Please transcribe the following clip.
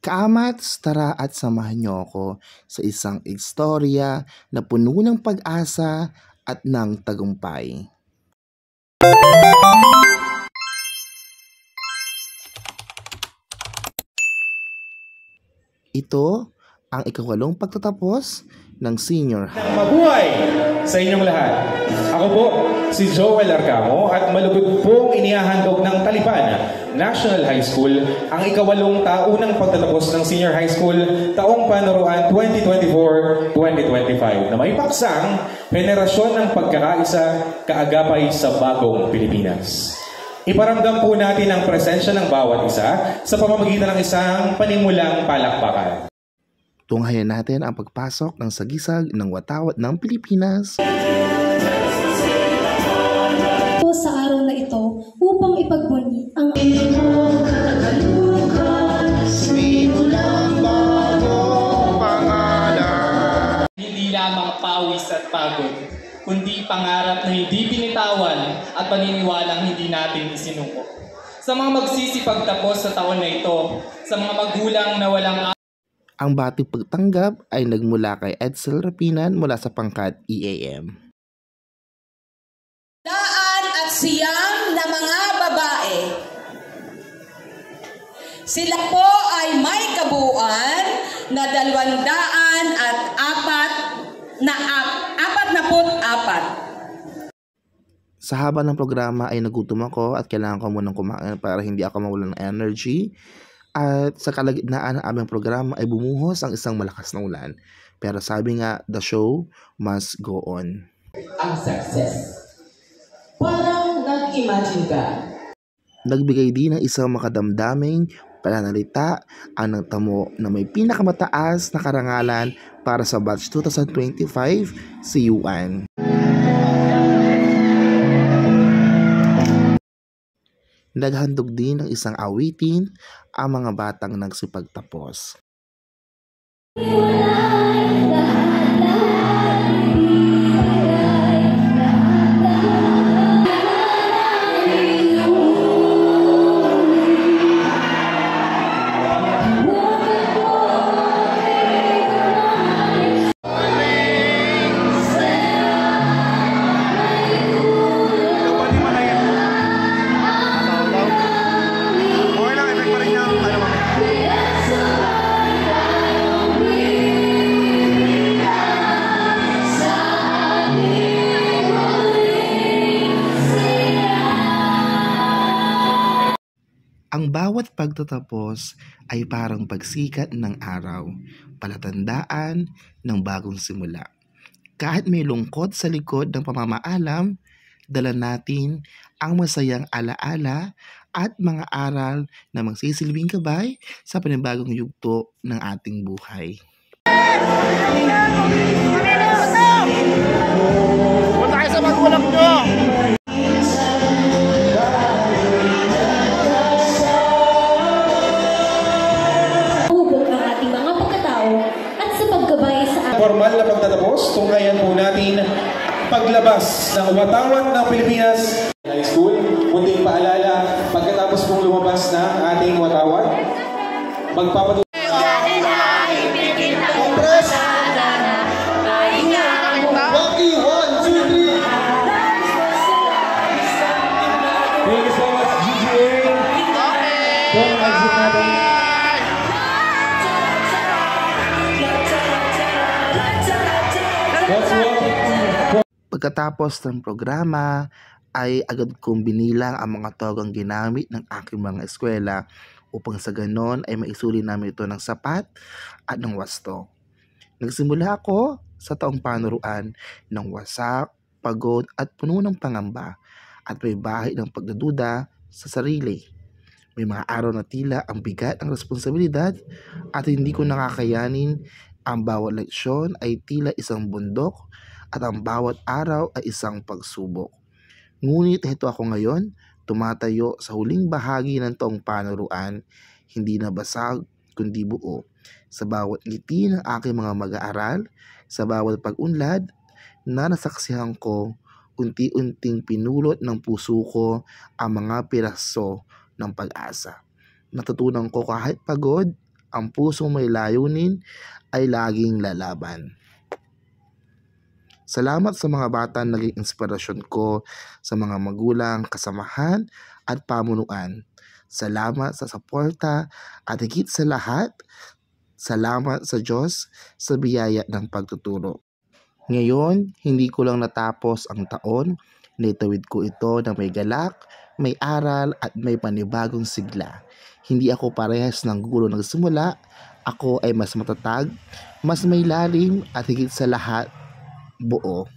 Kaamats, tara at samahan niyo ako sa isang istorya na puno ng pag-asa at ng tagumpay. Ito ang ikawalong pagtatapos ng senior high. Mabuhay sa inyong lahat. Ako po si Joel Arcamo at malugod pong inihahandog ng Taliban National High School ang ikawalong taunang pagtatapos ng senior high school taong panuruan 2024-2025 na may paksang henerasyon ng pagkakaisa, kaagapay sa bagong Pilipinas. Iparamdam po natin ang presensya ng bawat isa sa pamamagitan ng isang panimulang palakpakan. Tunghayan natin ang pagpasok ng sagisag ng watawat ng Pilipinas. Sa araw na ito upang ipagbunyi ang hindi lamang pawis at pagod, kundi pangarap na hindi binitawan at paniniwalang hindi natin isinuko. Sa mga magsisipagtapos sa taon na ito, sa mga magulang na walang Ang bating pagtanggap ay nagmula kay Edsel Rapinan mula sa pangkat EAM. Daan at siyam na mga babae. Sila po ay may kabuuan na 204. Sa haba ng programa ay nagutom ako at kailangan ko munang kumain para hindi ako mawalan ng energy. At sa kalagitnaan ng aming programa ay bumuhos ang isang malakas na ulan. Pero sabi nga, the show must go on. Ang success. Parang nag-imagine ka. Nagbigay din ng isang makadamdaming pananalita ang nagtamo na may pinakamataas na karangalan para sa batch 2025 si Yuan. Naghandog din ng isang awitin ang mga batang nagsipagtapos. Ang bawat pagtatapos ay parang pagsikat ng araw, palatandaan ng bagong simula. Kahit may lungkot sa likod ng pamamaalam, dala natin ang masayang alaala at mga aral na magsisilbing gabay sa panibagong yugto ng ating buhay. Punta kayo sa magulang nyo! Formal na pagtatapos, tunghayan po natin paglabas ng watawat ng Pilipinas High School. Munting paalala, pagkatapos pong lumabas ng ating watawat, magpapatuloy. Thank you so much, GGA. Don't exit natin. Pagkatapos ng programa ay agad kong binilang ang mga togang ginamit ng aking mga eskwela upang sa ganon ay maisuli namin ito ng sapat at ng wasto. Nagsimula ako sa taong panuruan ng wasak, pagod at puno ng pangamba at may bahid ng pagdududa sa sarili. May mga araw na tila ang bigat ng responsibilidad at hindi ko nakakayanin. Ang bawat leksyon ay tila isang bundok at ang bawat araw ay isang pagsubok. Ngunit ito ako ngayon, tumatayo sa huling bahagi ng taong panuruan, hindi na basag kundi buo. Sa bawat ngiti ng aking mga mag-aaral, sa bawat pag-unlad na nasaksihan ko, unti-unting pinulot ng puso ko ang mga piraso ng pag-asa. Natutunan ko kahit pagod Ang pusong may layunin ay laging lalaban. Salamat sa mga bata na naging inspirasyon ko, sa mga magulang, kasamahan at pamunuan. Salamat sa suporta at higit sa lahat, salamat sa Diyos sa biyaya ng pagtuturo. Ngayon, hindi ko lang natapos ang taon, naitawid ko ito na may galak, may aral at may panibagong sigla. Hindi ako parehas ng guro nagsimula, ako ay mas matatag, mas may lalim at higit sa lahat, buo.